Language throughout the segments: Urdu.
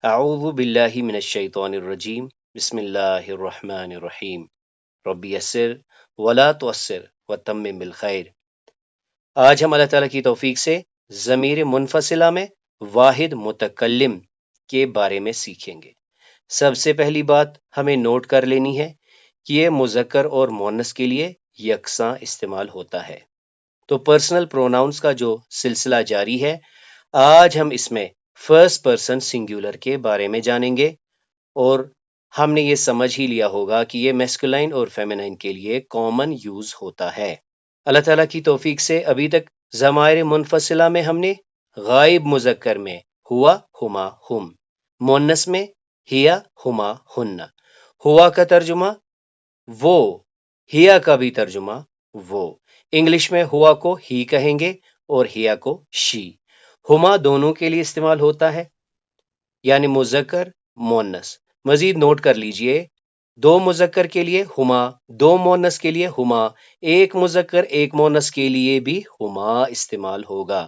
اعوذ باللہ من الشیطان الرجیم بسم اللہ الرحمن الرحیم ربی یسر ولا تعسر وتمم بالخیر۔ آج ہم اللہ تعالیٰ کی توفیق سے ضمیر منفصلہ میں واحد متکلم کے بارے میں سیکھیں گے۔ سب سے پہلی بات ہمیں نوٹ کر لینی ہے کہ یہ مذکر اور مؤنث کے لیے یکساں استعمال ہوتا ہے۔ تو پرسنل پروناؤنس کا جو سلسلہ جاری ہے، آج ہم اس میں فرسٹ پرسن سنگولر کے بارے میں جانیں گے، اور ہم نے یہ سمجھ ہی لیا ہوگا کہ یہ میسکولائن اور فیمینائن کے لیے کامن یوز ہوتا ہے۔ اللہ تعالیٰ کی توفیق سے ابھی تک ضمائر منفصلہ میں ہم نے غائب مذکر میں ہوا، ہما، ہم، مؤنث میں ہیا، ہما، ہن، ہوا کا ترجمہ وہ، ہیا کا بھی ترجمہ وہ۔ انگلش میں ہوا کو ہی کہیں گے اور ہیا کو شی۔ ہما دونوں کے لیے استعمال ہوتا ہے، یعنی مذکر مؤنث۔ مزید نوٹ کر لیجئے، دو مذکر کے لیے ہما، دو مؤنث کے لیے ہما، ایک مذکر ایک مؤنث کے لیے بھی ہما استعمال ہوگا۔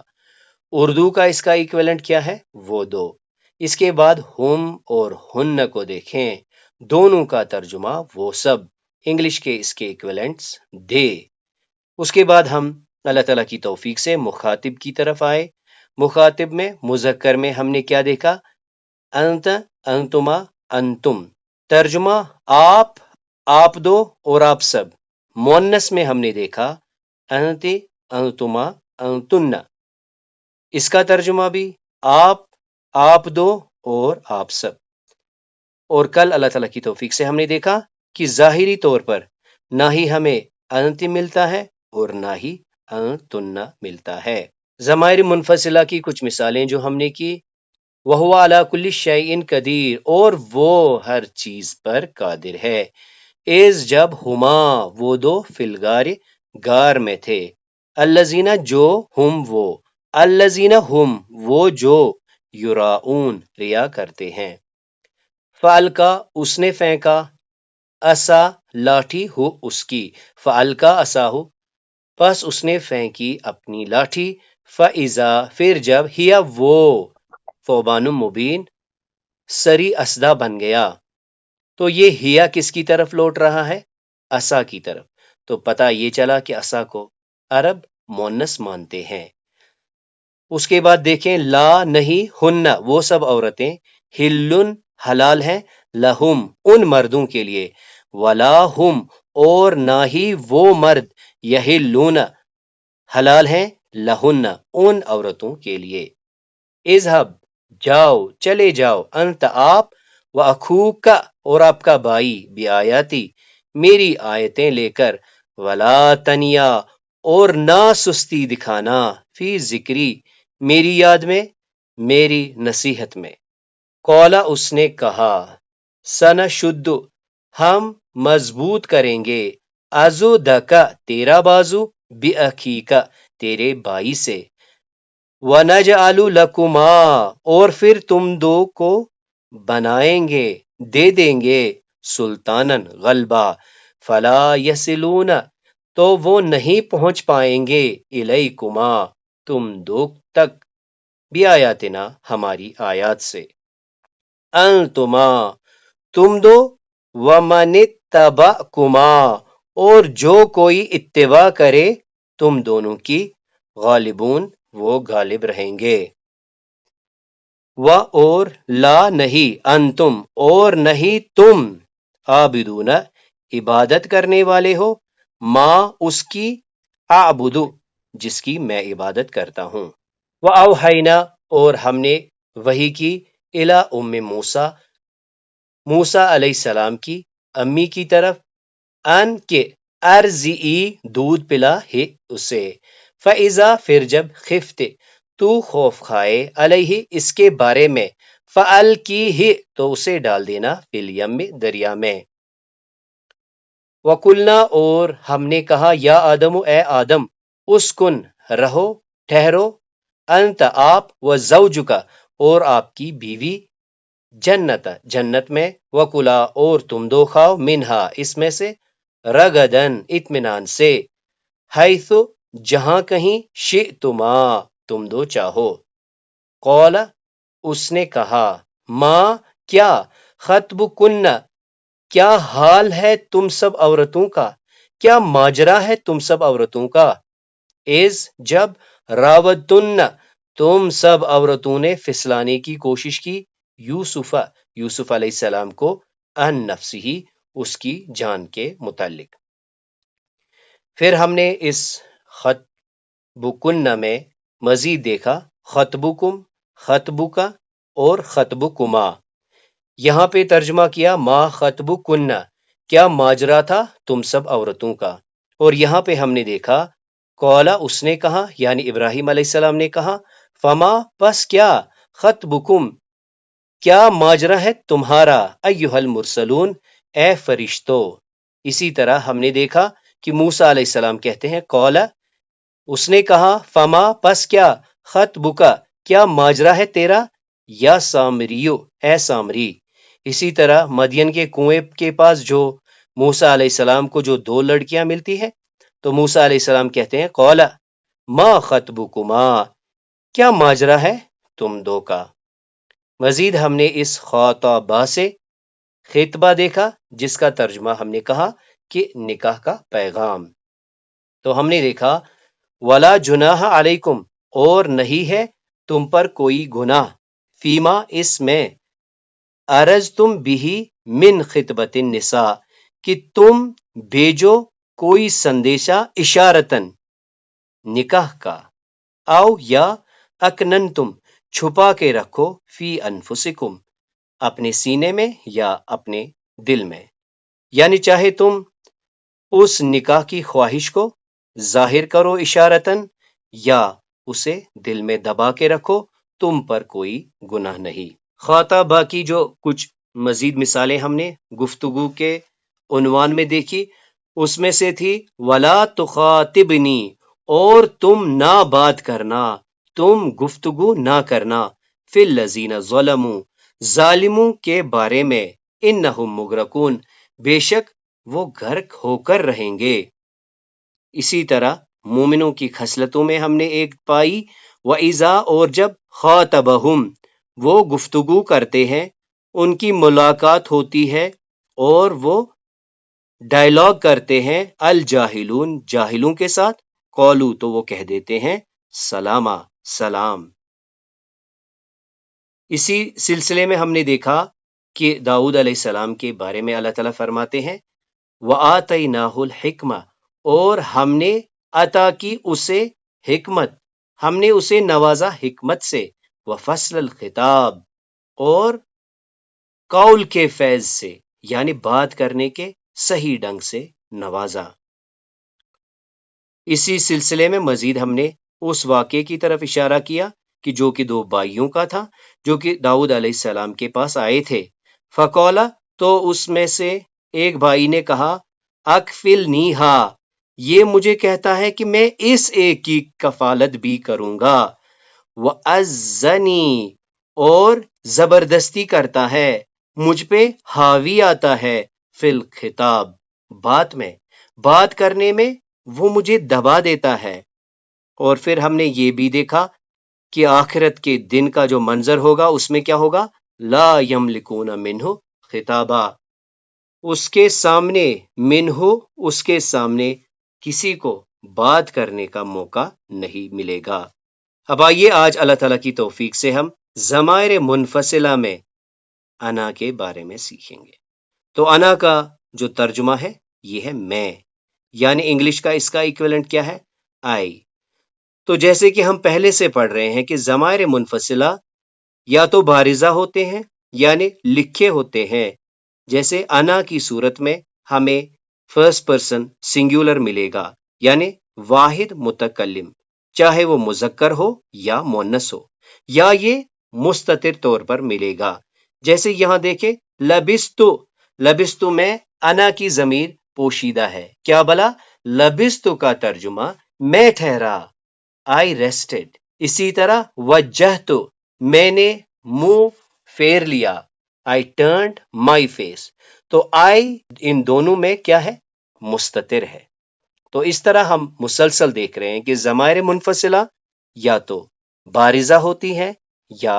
اردو کا اس کا ایکویلنٹ کیا ہے؟ وہ دو۔ اس کے بعد ہم اور ہن کو دیکھیں، دونوں کا ترجمہ وہ سب۔ انگلش کے اس کے ایکویلنٹس دے۔ اس کے بعد ہم اللہ تعالیٰ کی توفیق سے مخاطب کی طرف آئے۔ مخاطب میں مذکر میں ہم نے کیا دیکھا؟ انت، انتما، انتم۔ ترجمہ آپ، آپ دو اور آپ سب۔ مؤنث میں ہم نے دیکھا انت، انتما، انتن۔ اس کا ترجمہ بھی آپ، آپ دو اور آپ سب۔ اور کل اللہ تعالیٰ کی توفیق سے ہم نے دیکھا کہ ظاہری طور پر نہ ہی ہمیں انت ملتا ہے اور نہ ہی انتن ملتا ہے۔ ضمائر منفصلہ کی کچھ مثالیں جو ہم نے کی، وَهُوَ عَلَى كُلِّ شَيْءٍ قَدِيرٌ، اور وہ ہر چیز پر قادر ہے۔ اذ جب ہما وہ دو فی الغار غار میں تھے، الذین جو ہم وہ، الذین ہم وہ جو یراؤن ریا کرتے ہیں۔ فَأَلْقَى اس نے پھینکا، عصا لاٹھی ہو اس کی، فَأَلْقَى عصاہُ پس اس نے پھینکی اپنی لاٹھی، فَإِذَا پھر جب ہیا وہ ثعبان مبین سری اسدہ بن گیا۔ تو یہ ہیا کس کی طرف لوٹ رہا ہے؟ عصا کی طرف۔ تو پتہ یہ چلا کہ عصا کو عرب مؤنث مانتے ہیں۔ اس کے بعد دیکھیں، لا نہیں، ہن وہ سب عورتیں، ہلن حلال ہیں، لہم ان مردوں کے لیے، ولا ہم اور نہ ہی وہ مرد، یحلون حلال ہیں، لہن ان عورتوں کے لیے۔ اذهب جاؤ، چلے جاؤ، انت آپ، واخوک اور آپ کا بھائی، بیااتی میری آیتیں لے کر، ولا تنیا اور نہ سستی دکھانا، فی ذکری میری یاد میں، میری نصیحت میں۔ قولا اس نے کہا، سنشد ہم مضبوط کریں گے، عضدک تیرا بازو، باخیک تیرے بھائی سے، وَنَجْعَلُ لَكُمَا اور پھر تم دو کو بنائیں گے، دے دیں گے، سلطانن غلبہ، فَلَا يَصِلُونَ تو وہ نہیں پہنچ پائیں گے، اِلَيْكُمَا تم دو تک، بِآیاتنا ہماری آیات سے، انتما تم دو، وَمَنِ اتَّبَعَكُمَا اور جو کوئی اتباع کرے تم دونوں کی، غالبون وہ غالب رہیں گے۔ و اور لا نہیں، انتم اور نہیں تم، عابدون عبادت کرنے والے ہو، ما اس کی، اعبدو جس کی میں عبادت کرتا ہوں۔ و اوحینا اور ہم نے وحی کی، الی ام موسیٰ موسیٰ علیہ السلام کی امی کی طرف، ان کے ارضعی دودھ پلا ہے اسے، فَإِذَا پھر جب خفت تو خوف کھائے، علیہ اس کے بارے میں، فَأَلْقِیہِ تو اسے ڈال دینا، فی الیم دریا میں۔ وَقُلْنَا اور ہم نے کہا، یا آدم اے آدم، اسکن رہو، ٹھہرو، انت آپ، وزوجک اور آپ کی بیوی، جنت جنت میں، وکلا اور تم دو کھاؤ، منہا اس میں سے، رغدن اطمینان سے، حیث جہاں کہیں، شئتما تم دو چاہو۔ قول اس نے کہا، ماں کیا، خطبکن کیا حال ہے تم سب عورتوں کا، کیا ماجرا ہے تم سب عورتوں کا، از جب راوتن تم سب عورتوں نے پھسلانے کی کوشش کی، یوسف علیہ السلام کو، ان نفسی اس کی جان کے متعلق۔ پھر ہم نے اس خطبکن میں مزید دیکھا خطبکم، خطبکا اور خطبکما۔ یہاں پہ ترجمہ کیا ما خطبکن کیا ماجرا تھا تم سب عورتوں کا، اور یہاں پہ ہم نے دیکھا قولا اس نے کہا، یعنی ابراہیم علیہ السلام نے کہا، فما پس کیا، خطبکم کیا ماجرا ہے تمہارا، ایھا المرسلون اے فرشتو۔ اسی طرح ہم نے دیکھا کہ موسیٰ علیہ السلام کہتے ہیں قولا اس نے کہا، فما پس کیا، خطبکا کیا ماجرا ہے تیرا، یا سامریو اے سامری۔ اسی طرح مدین کے کنویں کے پاس جو موسیٰ علیہ السلام کو جو دو لڑکیاں ملتی ہیں، تو موسیٰ علیہ السلام کہتے ہیں قولا ما خطبکما کیا ماجرا ہے تم دو کا۔ مزید ہم نے اس خاطبہ سے خطبہ دیکھا جس کا ترجمہ ہم نے کہا کہ نکاح کا پیغام۔ تو ہم نے دیکھا ولا جناح علیکم اور نہیں ہے تم پر کوئی گناہ، فیما اس میں، ارج تم بھی من خطبت النساء کہ تم بھیجو کوئی سندیشہ اشارتن نکاح کا، او یا اکنن تم چھپا کے رکھو فی انفسکم اپنے سینے میں یا اپنے دل میں، یعنی چاہے تم اس نکاح کی خواہش کو ظاہر کرو اشارتن یا اسے دل میں دبا کے رکھو، تم پر کوئی گناہ نہیں۔ خاطبہ کی جو کچھ مزید مثالیں ہم نے گفتگو کے عنوان میں دیکھی، اس میں سے تھی ولا تخاطبنی اور تم نہ بات کرنا، تم گفتگو نہ کرنا، فی الذین ظلموا ظالموں کے بارے میں، انہم مغرقون بے شک وہ غرق ہو کر رہیں گے۔ اسی طرح مومنوں کی خصلتوں میں ہم نے ایک پائی وَإِذَا اور جب خاطبہم وہ گفتگو کرتے ہیں، ان کی ملاقات ہوتی ہے اور وہ ڈائلاگ کرتے ہیں الجاہلون جاہلوں کے ساتھ، قولو تو وہ کہہ دیتے ہیں سلامہ سلام۔ اسی سلسلے میں ہم نے دیکھا کہ داؤد علیہ السلام کے بارے میں اللہ تعالیٰ فرماتے ہیں وَآتَيْنَاهُ الْحِكْمَةَ اور ہم نے عطا کی اسے حکمت، ہم نے اسے نوازا حکمت سے، وَفَصْلَ الْخِطَاب اور قول کے فیض سے، یعنی بات کرنے کے صحیح ڈنگ سے نوازا۔ اسی سلسلے میں مزید ہم نے اس واقعے کی طرف اشارہ کیا کہ جو کہ دو بھائیوں کا تھا جو کہ داؤد علیہ السلام کے پاس آئے تھے، فقولا تو اس میں سے ایک بھائی نے کہا اکفلنیہا یہ مجھے کہتا ہے کہ میں اس ایک کی کفالت بھی کروں گا، وَأَزَّنِي اور زبردستی کرتا ہے مجھ پہ، حاوی آتا ہے فی الخطاب بات میں، بات کرنے میں وہ مجھے دبا دیتا ہے۔ اور پھر ہم نے یہ بھی دیکھا کہ آخرت کے دن کا جو منظر ہوگا اس میں کیا ہوگا، لا یملکون منہ خطابا اس کے سامنے، منہ اس کے سامنے کسی کو بات کرنے کا موقع نہیں ملے گا۔ اب آئیے آج اللہ تعالیٰ کی توفیق سے ہم ضمائر منفصلہ میں انا کے بارے میں سیکھیں گے۔ تو انا کا جو ترجمہ ہے یہ ہے میں، یعنی انگلش کا اس کا ایکویلنٹ کیا ہے، آئی۔ تو جیسے کہ ہم پہلے سے پڑھ رہے ہیں کہ ضمائر منفصلہ یا تو بارزہ ہوتے ہیں یعنی لکھے ہوتے ہیں، جیسے انا کی صورت میں ہمیں فرسٹ پرسن سنگولر ملے گا، یعنی واحد متکلم، چاہے وہ مذکر ہو یا مؤنث ہو، یا یہ مستتر طور پر ملے گا۔ جیسے یہاں دیکھیں لبستو میں انا کی ضمیر پوشیدہ ہے، کیا بلا، لبستو کا ترجمہ میں ٹھہرا، آئی ریسٹڈ۔ اسی طرح وجہتو میں نے منہ پھیر لیا، آئی ٹرنڈ مائی فیس، تو آئی ان دونوں میں کیا ہے، مستتر ہے۔ تو اس طرح ہم مسلسل دیکھ رہے ہیں کہ ضمائر منفصلہ یا تو بارزہ ہوتی ہیں یا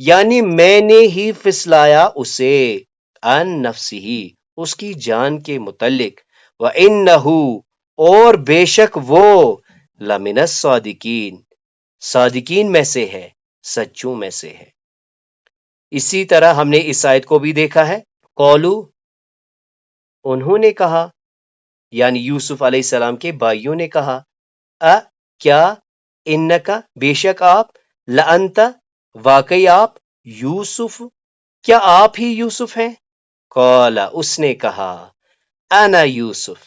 یعنی میں نے ہی پھسلایا اسے ان نفسی اس کی جان کے متعلق وَإِنَّهُ اور بے شک وہ لَمِنَ الصَّادِقِينَ صادقین میں سے ہے، سچوں میں سے ہے۔ اسی طرح ہم نے اس آیت کو بھی دیکھا ہے، قولو انہوں نے کہا، یعنی یوسف علیہ السلام کے بھائیوں نے کہا، کیا انکا بے شک آپ، لانت واقعی آپ، یوسف کیا آپ ہی یوسف ہیں؟ قال اس نے کہا، انا یوسف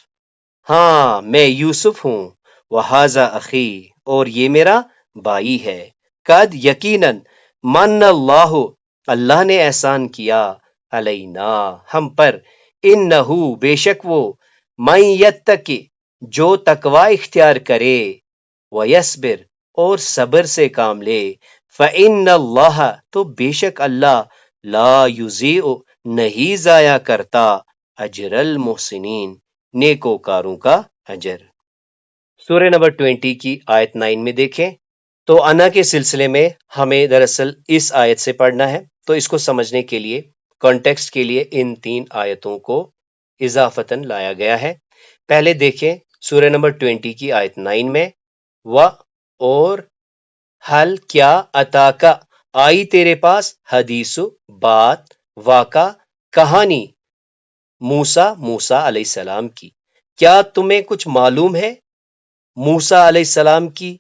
ہاں میں یوسف ہوں، وہذا اخی اور یہ میرا بھائی ہے، قد یقیناً من اللہ اللہ نے احسان کیا علینا ہم پر، انہو بے شک وہ من یتقی جو تقوی اختیار کرے، ویصبر اور صبر سے کام لے، فإن اللہ تو بے شک اللہ لا یضیع نہیں ضائع کرتا اجر المحسنین نیکوکاروں کا اجر۔ سورہ نمبر 20 کی آیت 9 میں دیکھیں تو انا کے سلسلے میں ہمیں دراصل اس آیت سے پڑھنا ہے، تو اس کو سمجھنے کے لیے کانٹیکسٹ کے لیے ان 3 آیتوں کو اضافتاً لایا گیا ہے۔ پہلے دیکھیں سورہ نمبر 20 کی آیت 9 میں، اور حل کیا اتاکا آئی تیرے پاس حدیث بات واقع کہانی موسیٰ علیہ السلام کی، کیا تمہیں کچھ معلوم ہے موسیٰ علیہ السلام کی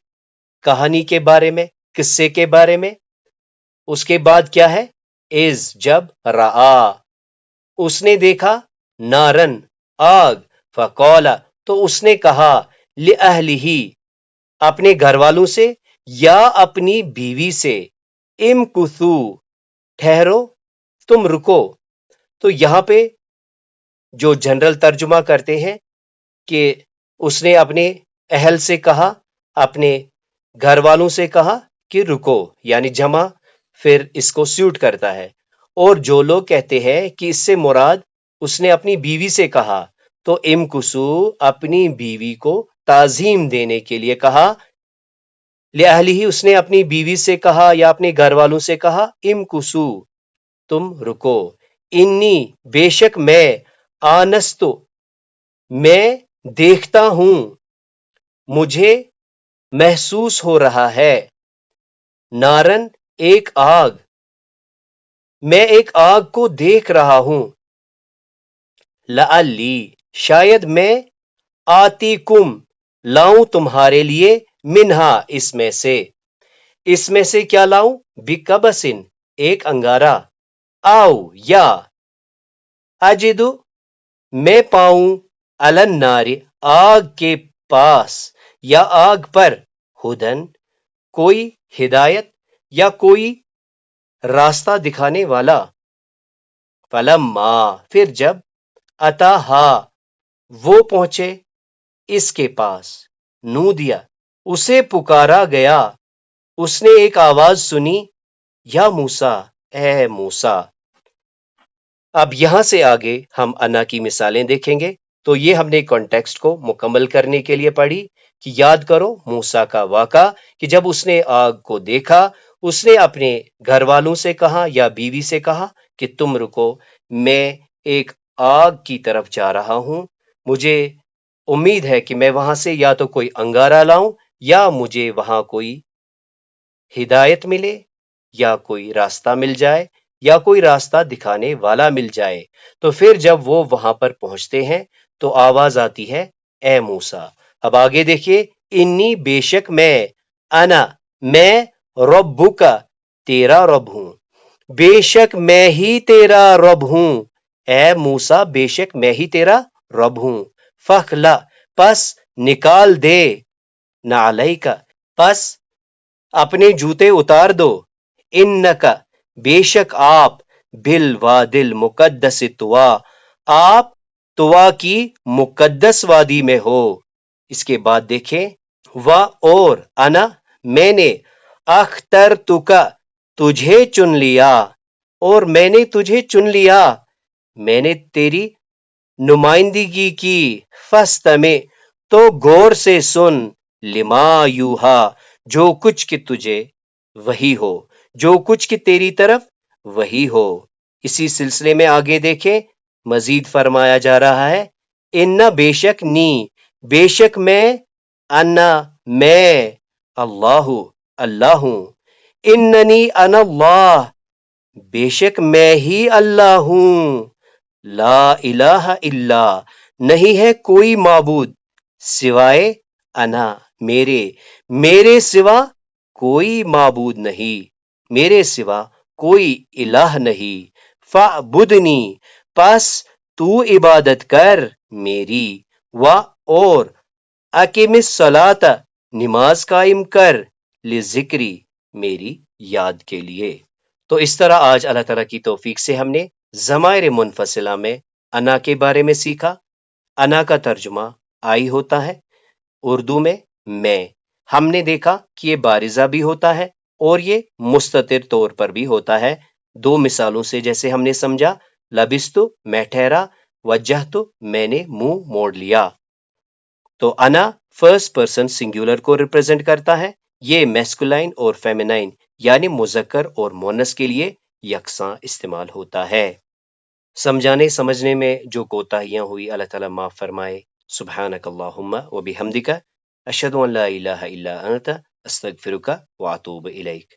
کہانی کے بارے میں، قصے کے بارے میں؟ اس کے بعد کیا ہے، از جب رآ اس نے دیکھا، نارن آگ، فقولا تو اس نے کہا، لأہلہ اپنے گھر والوں سے یا اپنی بیوی سے، امکثو ٹھہرو تم رکو۔ تو یہاں پہ جو جنرل ترجمہ کرتے ہیں کہ اس نے اپنے اہل سے کہا، اپنے گھر والوں سے کہا کہ رکو، یعنی جمع پھر اس کو سیوٹ کرتا ہے۔ اور جو لوگ کہتے ہیں کہ اس سے مراد اس نے اپنی بیوی سے کہا، تو امکسو اپنی بیوی کو تعظیم دینے کے لیے کہا، لأہلہ اس نے اپنی بیوی سے کہا یا اپنے گھر والوں سے کہا، امکسو تم رکو، انی بے شک میں، آنستو میں دیکھتا ہوں، مجھے محسوس ہو رہا ہے، نارن ایک آگ، میں ایک آگ کو دیکھ رہا ہوں، لعلی شاید میں، آتی کم لاؤں تمہارے لیے، منہا اس میں سے کیا لاؤں، بکبسن ایک انگارہ، آؤ یا، اجدو میں پاؤں، النار آگ کے پاس یا آگ پر، ہدن کوئی ہدایت یا کوئی راستہ دکھانے والا، فلما پھر جب، اتاہا وہ پہنچے اس کے پاس، نودیا اسے پکارا گیا، اس نے ایک آواز سنی، یا موسیٰ اے موسیٰ۔ اب یہاں سے آگے ہم انا کی مثالیں دیکھیں گے، تو یہ ہم نے کانٹیکسٹ کو مکمل کرنے کے لیے پڑھی کہ یاد کرو موسیٰ کا واقعہ کہ جب اس نے آگ کو دیکھا، اس نے اپنے گھر والوں سے کہا یا بیوی سے کہا کہ تم رکو، میں ایک آگ کی طرف جا رہا ہوں، مجھے امید ہے کہ میں وہاں سے یا تو کوئی انگارہ لاؤں یا مجھے وہاں کوئی ہدایت ملے یا کوئی راستہ مل جائے یا کوئی راستہ دکھانے والا مل جائے۔ تو پھر جب وہ وہاں پر پہنچتے ہیں تو آواز آتی ہے، اے موسیٰ۔ اب آگے دیکھیے، انی بے شک میں، انا میں، ربک تیرا رب ہوں، بے شک میں ہی تیرا رب ہوں، اے موسیٰ بے شک میں ہی تیرا رب ہوں، فخلا پس نکال دے، نعلیک پس اپنے جوتے اتار دو، انکا بے شک آپ، بالوادی المقدس طوا آپ طوا کی مقدس وادی میں ہو۔ اس کے بعد دیکھیں، اور انا میں نے، اخترتک تجھے چن لیا، اور میں نے تجھے چن لیا، میں نے تیری نمائندگی کی، فاستمع تو غور سے سن، لما یوحا جو کچھ کہ تجھے وحی ہو، جو کچھ کہ تیری طرف وہی ہو۔ اسی سلسلے میں آگے دیکھیں، مزید فرمایا جا رہا ہے، ان بے شک نی، بے شک میں، انا میں، اللہ اللہ ہوں، اننی انا اللہ، بے شک میں ہی اللہ ہوں، لا الہ الا، نہیں ہے کوئی معبود سوائے انا، میرے، میرے سوا کوئی معبود نہیں، میرے سوا کوئی الہ نہیں، فاعبدنی، پس تو عبادت کر میری، اور اقیم الصلاۃ، نماز قائم کر، لذکری، میری یاد کے لیے۔ تو اس طرح آج اللہ تعالیٰ کی توفیق سے ہم نے ضمائر منفصلہ میں انا کے بارے میں سیکھا۔ انا کا ترجمہ آئی ہوتا ہے، اردو میں ہم نے دیکھا کہ یہ بارزہ بھی ہوتا ہے اور یہ مستتر طور پر بھی ہوتا ہے، دو مثالوں سے جیسے ہم نے سمجھا، لبستو میں ٹھہرا، وجہتو میں نے منہ موڑ لیا۔ تو انا فرسٹ پرسن سنگولر کو ریپرزینٹ کرتا ہے، یہ میسکولائن اور فیمینائن یعنی مذکر اور مونس کے لیے یکساں استعمال ہوتا ہے۔ سمجھانے سمجھنے میں جو کوتاہیاں ہوئی اللہ تعالیٰ معاف فرمائے۔ سبحانک اللہم و بحمدک، اشہد ان لا الہ الا انت، استغفرک و اتوب الیک۔